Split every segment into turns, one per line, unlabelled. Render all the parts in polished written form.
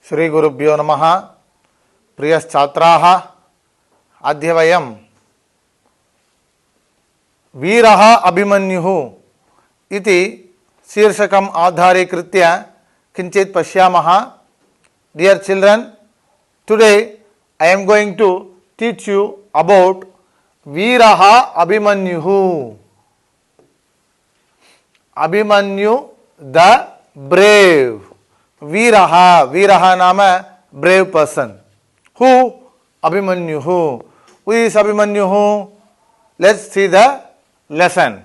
श्री गुरुभ्यो नमः। प्रियश्छात्राः, अद्य वयं वीरः अभिमन्युः इति शीर्षकम् आधारीकृत्य किञ्चित् पश्यामः। Dear children, today I am going to teach you about वीरः अभिमन्युः. Abhimanyu the brave. Veeraha नाम brave person. Who? Abhimanyu. Who is Abhimanyu? Let's see the lesson.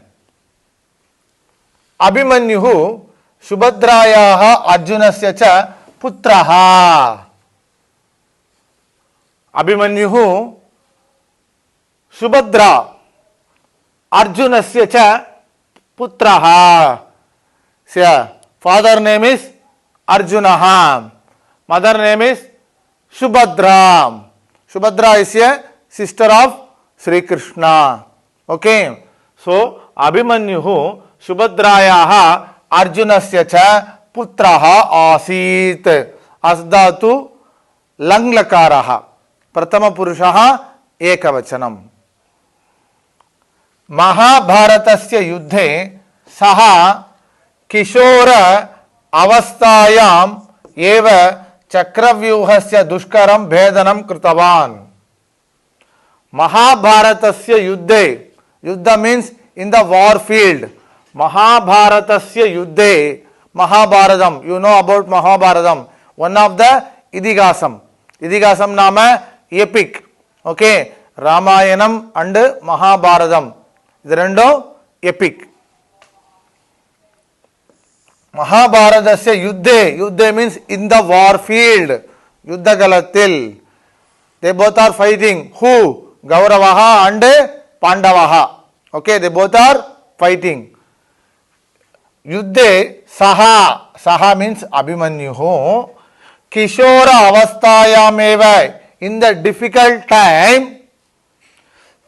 Abhimanyu Subhadrayaः Arjunasya च पुत्रः. Abhimanyu Subhadra Arjunasya च पुत्रः. Father name is Arjuna, mother name is Subhadra. Subhadra is a sister of Sri Krishna. Okay, so Abhimanyu Subhadrayaः Arjunasya cha putraha asit. Asdatu langlakaraha. Pratama purushaha ekavachanam. महाभारतस्य युद्धे सः किशोर अवस्थायाम् एव चक्रव्यूहस्य दुष्करं भेदनं कृतवान्. महाभारतस्य युद्धे, युद्ध means in the war field. महाभारतस्य युद्धे, Mahabharatam, you know about Mahabharatam, one of the इतिहासम. इतिहासम नाम epic. Okay, Ramayanam and Mahabharatam ఇది రెండో ఎపిక్. మహాభారతస్య యుద్ధే, యుద్ధే means in the war field, యుద్ధగలத்தில். They both are fighting. Who? గౌరవః అండ్ పాండవః. Okay, they both are fighting. యుద్ధే సహ, సహ మీన్స్ అభిమన్యుః, కిశోర అవస్థాయామేవ, ఇన్ ద డిఫికల్ట్ టైమ్,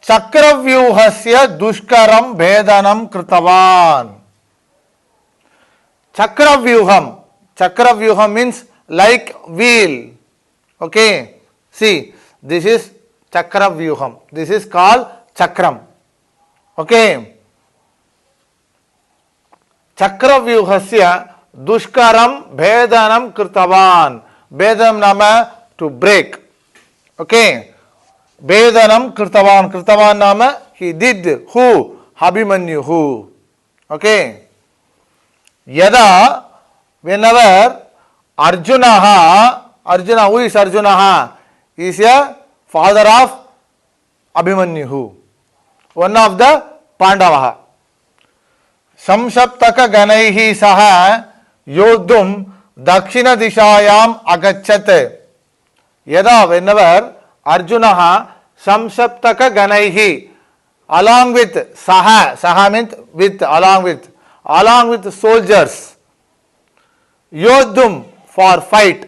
चक्रव्यूहस्य दुष्करं भेदनं कृतवान्. चक्रव्यूहम, चक्रव्यूहम means like wheel. Okay, see, this is चक्रव्यूहम, this is called चक्रम. Okay, चक्रव्यूहस्य दुष्करं भेदनं कृतवान्. भेदनं नाम to break. Okay, भेदनं कृतवान्. कृतवान् नाम he did. Who? Abhimanyu. Okay, यदा, whenever Arjuna, who is Arjuna? He is a father of Abhimanyu, one of the Pandavah. संसप्तक गणैः सह योद्धुं दक्षिण दिशायाम् अगच्छत्. यदा, whenever Arjuna samsaptaka ganaihi, along with saha, saha means with, along with soldiers, yodhum for fight,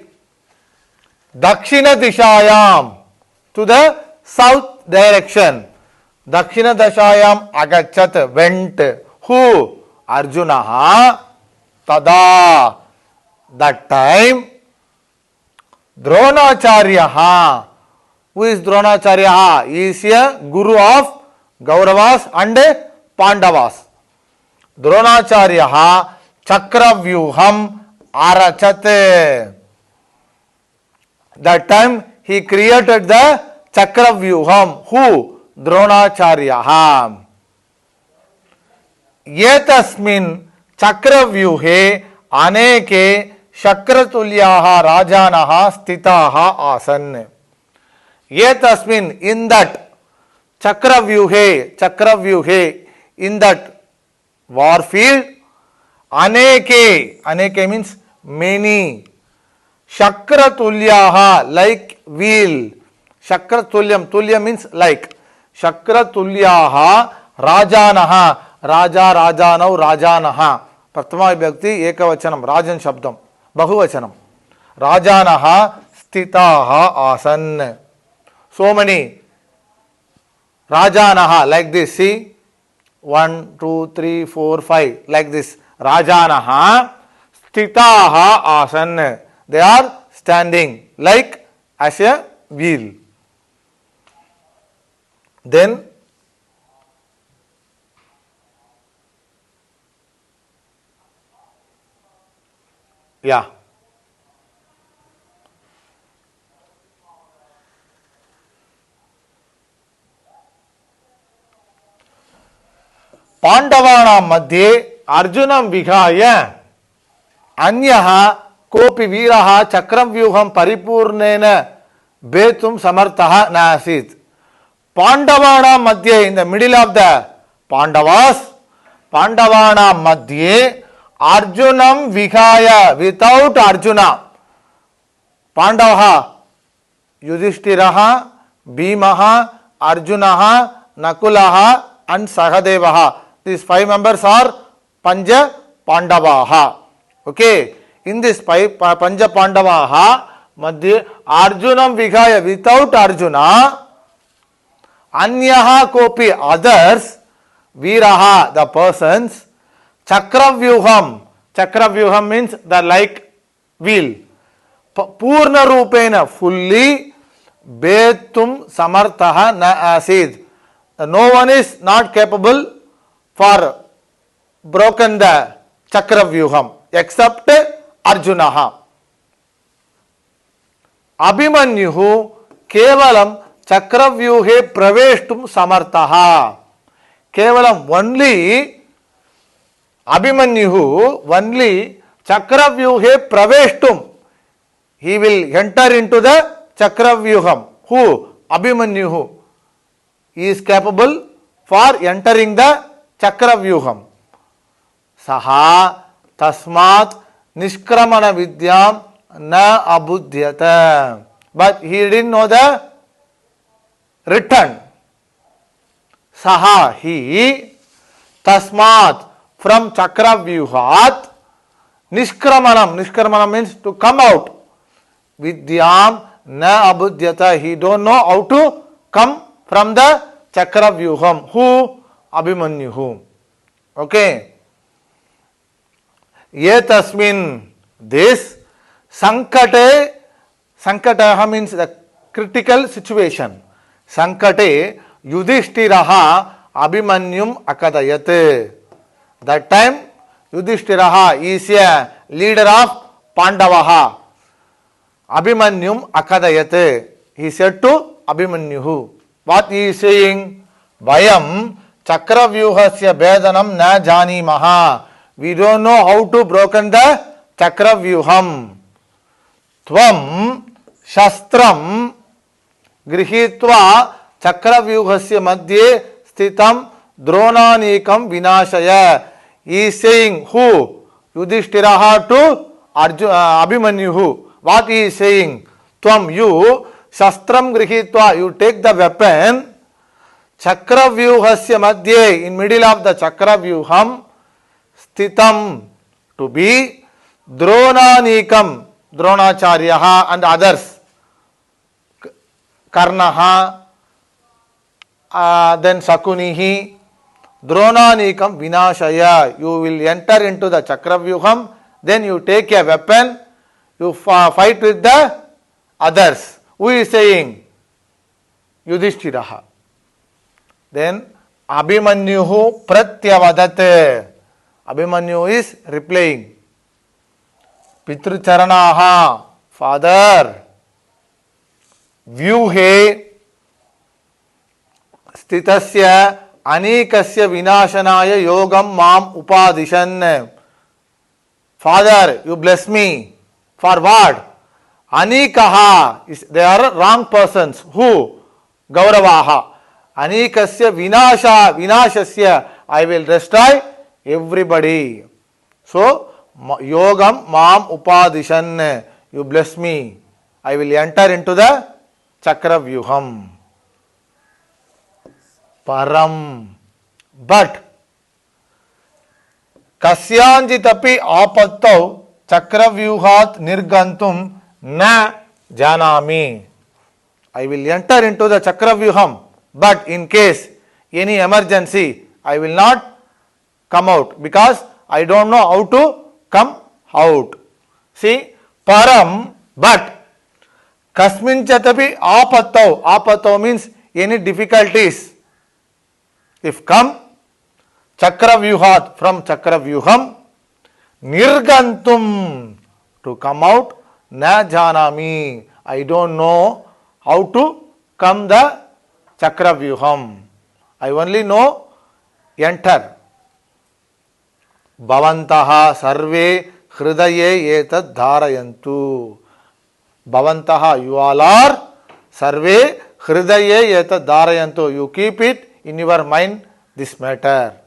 dakshina dishayam, to the south direction, dakshina dishayam agachat, went. Who? Arjuna. Tada, that time, Dronacharya. Who is Dronacharya? He is a guru of Kauravas and Pandavas. Dronacharya Chakravyuham arachat. That time he created the Chakravyuham. Who? Dronacharya. Yetasmin Chakravyuhe aneke Shakratulyaha Rajanaha Stitaha Asan. Yetasmin, in that Chakravyuhe, in that war field, aneke means many, Shakratulyaha, like wheel, Shakratulyam, tulyam means like, Shakratulyaha Rajanaha, Raja, Rajanav, Rajanaha, Prathama Vibhakti Ekavachanam, Rajan Shabdam, Bahuvachanam, Rajanaha Stitaha Asan. So many Rajanaha, like this, see, 1, 2, 3, 4, 5, like this. Rajanaha Stitaha Asan. They are standing like as a wheel. Then yeah, पांडवानां मध्ये अर्जुनं विहाय अन्यः कोऽपि वीरः चक्रव्यूहं परिपूर्णेन भेतुं समर्थः नासीत्. पांडवानां मध्ये, in the middle of the Pandavas, पांडवानां मध्ये अर्जुनं विहाय, without Arjuna, पांडवः युधिष्ठिरः, भीमः, अर्जुनः, नकुलः and Sahadevah. These 5 members are Panja Pandavaha. Okay, in this Panja Pandavaha Madhya Arjunam Vihaya, without Arjuna, Anyaha Kopi, others, Viraha, the persons, Chakravyuham, Chakravyuham means the like wheel, Purna Rupena, fully, Betum Samarthaha na asid. No one is not capable for broken the Chakravyuham except Arjunaha. Abhimanyuhu kevalam Chakravyuhe praveshtum samartaha. Kevalam only Abhimanyuhu, only Chakravyuhe praveshtum. He will enter into the Chakravyuham. Who? Abhimanyuhu. He is capable for entering the Chakravyuham. Saha tasmat nishkramana vidyam na abudhyata. But he didn't know the return. Saha, he, tasmat, from Chakravyuhat, nishkramanam, nishkramanam means to come out. Vidyam na abudhyata, he don't know how to come from the Chakravyuham. Who? Abhimanyuhu. Okay. Ye tasmin, this sankate, sankataha means the critical situation. Sankate Yudhishthiraha Abhimanyum akadayate. That time Yudhishthiraha is a leader of Pandavaha. Abhimanyum akadayate. He said to Abhimanyuhu. What he is saying? Vayam Chakravyuhasya Bedanam na jani maha. We don't know how to broken the Chakravyuham. Tvam Shastram Grihitva Chakravyuhasya Madhye Sthitam Dronanikam Vinashaya. He is saying who? Yudhishthiraha to Abhimanyuhu. What he is saying? Tvam, you Shastram Grihitva, you take the weapon. Chakravyuhasya Madhye, in middle of the Chakravyuham, Sthitam, to be, Dronanikam, Dronacharyaha and others, Karnaha, then Sakunihi, Dronanikam Vinashaya. You will enter into the Chakravyuham, then you take a weapon, you fight with the others. Who is saying? Yudhishthiraha. Then Abhimanyuhu Pratyavadate. Abhimanyu is replying. Pitrucharanaha, father, vyuhe sthitasya anikasya vinashanaya yogam mam upadishan. Father, you bless me. For what? Anikaha, they are wrong persons. Who? Gauravaha. Anikasya vinashasya, I will destroy everybody. So, yogam mam upadishan, you bless me. I will enter into the Chakravyuham. Param. But, kasyanjitapi apattau Chakravyuhat nirgantum na janami. I will enter into the Chakravyuham, but in case any emergency, I will not come out because I don't know how to come out. See, param, but Kasminchatapi apatau. Apatau means any difficulties. If come, Chakravyuhat, from Chakravyuham, Nirgantum, to come out, Na janami, I don't know how to come the Chakravyuham. I only know enter. Bhavantaha sarve hridaye etad dharayantu. Bhavantaha, you all are, sarve hridaye etad dharayantu. You keep it in your mind, this matter.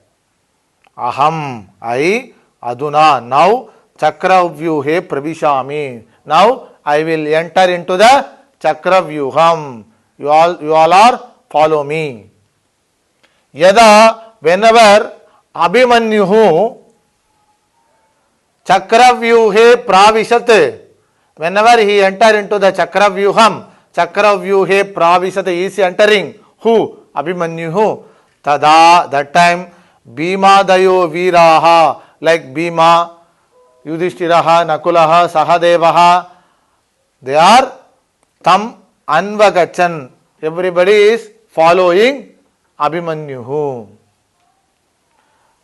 Aham, I, aduna, now, Chakravyuhe pravishami. Now, I will enter into the Chakravyuham. You all are, follow me. Yada, whenever Abhimanyuhu Chakravyuhe pravishat, whenever he enter into the Chakravyuham, Chakravyuhe pravishat, he is entering. Who? Abhimanyuhu. Tada, that time, Bhima dayo viraha, like Bhima, Yudhishthiraha, Nakulaha, Sahadevaha, they are tam anvagachan. Everybody is following Abhimanyuhu.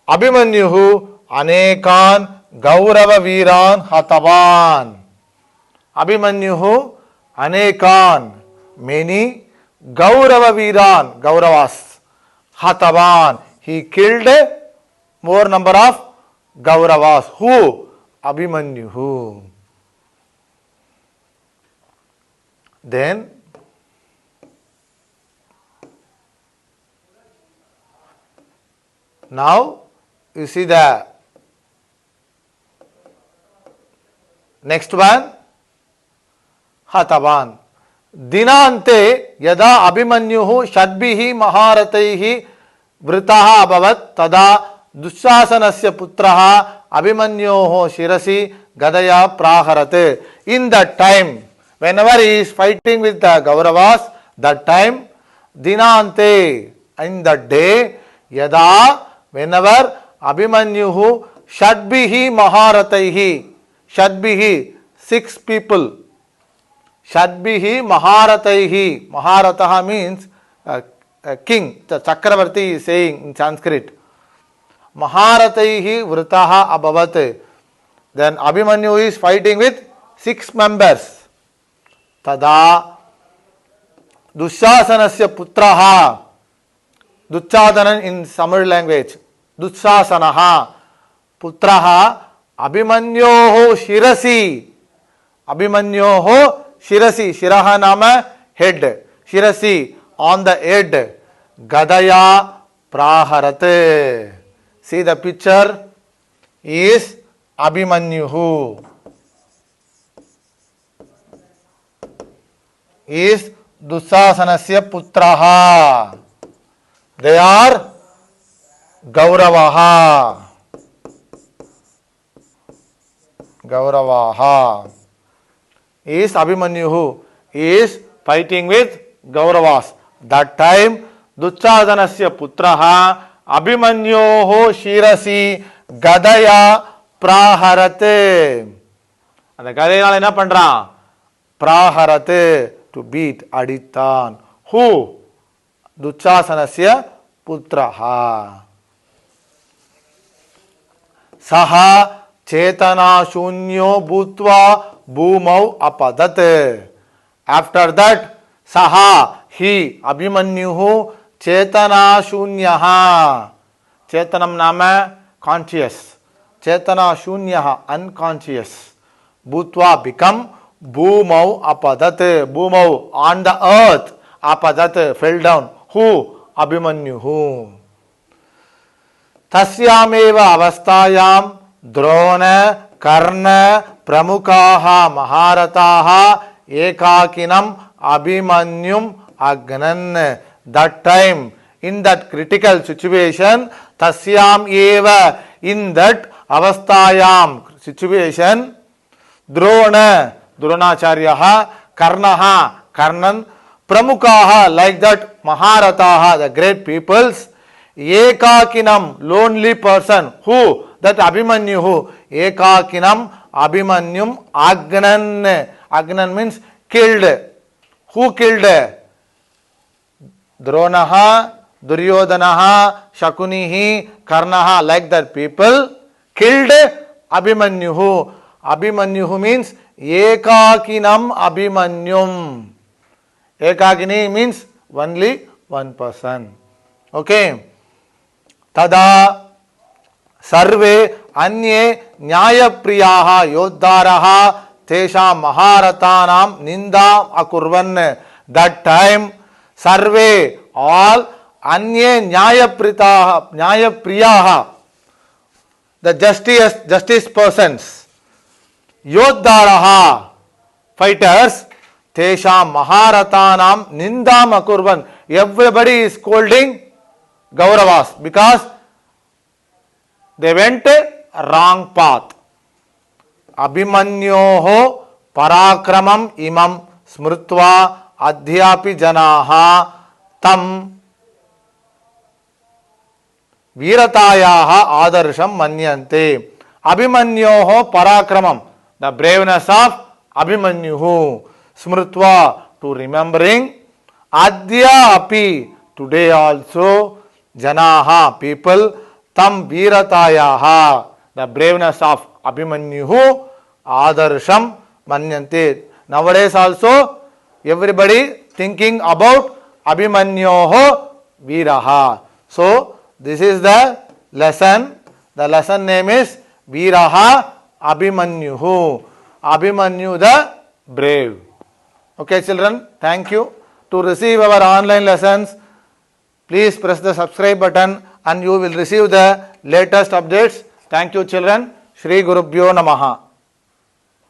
Abhimanyuhu anekan Gaurava Viran Hatavan. Abhimanyuhu anekan, many Gaurava Viran, Gauravas, Hatavan. He killed more number of Gauravas. Who? Abhimanyuhu. Then now you see the next one, Hatavan. Dinante yada Abhimanyuhu shadbihi maharataihi vritaha abhavat tada Dushasanasya putraha Abhimanyoho shirasi gadaya praharate. In that time, whenever he is fighting with the Gauravas, that time, Dinante, in that day, yada, whenever Abhimanyuhu shadbihi maharataihi, shadbihi, 6 people, shadbihi maharataihi, maharataha means king, the Chakravarti is saying in Sanskrit. Maharataihi vritaha abhavat. Then Abhimanyu is fighting with 6 members. Tada Dushasanasya putraha. Duchasanan in Tamil language. Dushasanaha putraha Abhimanyoho shirasi. Abhimanyoho shirasi. Shiraha nama head. Shirasi on the head. Gadaya praharate. See the picture is Abhimanyuhu. Is Dushasanasya putraha. They are Gauravaha. Gauravaha. Is Abhimanyuhu. Is fighting with Gauravas. That time Dushasanasya putraha Abhimanyoho shirasi gadaya praharate. அந்த கதையினால என்ன பண்றான்? Praharate, to beat, aditan. Who? Duchasanasya putraha. Saha chetana shunyo bhutva bhumau apadat. After that, saha, he, Abhimanyuhu, Chetana Shunyaha. Chetanam nama conscious. Chetana Shunyaha, unconscious. Bhutva become Bhumau apadat. Bhumau, on the earth. Apadat, fell down. Who? Abhimanyuhu. Tasyameva avastayam Drona Karna Pramukaha Maharataha Ekakinam Abhimanyum Agnan. That time, in that critical situation, Tasyam eva, in that avastayam situation, Drona, Dronacharyaha, Karnaha, Karnan, Pramukaha, like that Maharataha, the great peoples, Ekakinam, lonely person. Who? That Abhimanyuhu. Ekakinam Abhimanyum Agnan. Agnan means killed. Who killed? Dronaha, Duryodhanaha, Shakunihi, Karnaha, like that people killed Abhimanyuhu. Abhimanyuhu means Ekakinam Abhimanyum. Ekakini means only one person. Okay. Tada सर्वे अन्ये न्यायप्रियाः योद्धारः तेषां महारथानां निन्दाम् अकुर्वन्. That time survey all अन्ये न्यायप्रियाः, the justice persons, योद्धारः fighters, तेषां महारथानां निन्दाम् अकुर्वन्. Everybody is scolding Kauravas because they went wrong path. Abhimanyoho parakramam imam smrutva adhyapi janaha tam viratayaha adarsham manyante. Abhimanyoho parakramam, the braveness of Abhimanyuhu, smrutva, to remembering, adhyapi, today also, janaha, people, tam viratayaha, the braveness of Abhimanyuhu, adarsham manyante. Nowadays also everybody thinking about Abhimanyoho viraha. So this is the lesson. The lesson name is Viraha Abhimanyuhu. Abhimanyu the brave. Okay children, thank you. To receive our online lessons, please press the subscribe button and you will receive the latest updates. Thank you children. Shri Gurubhyo Namaha.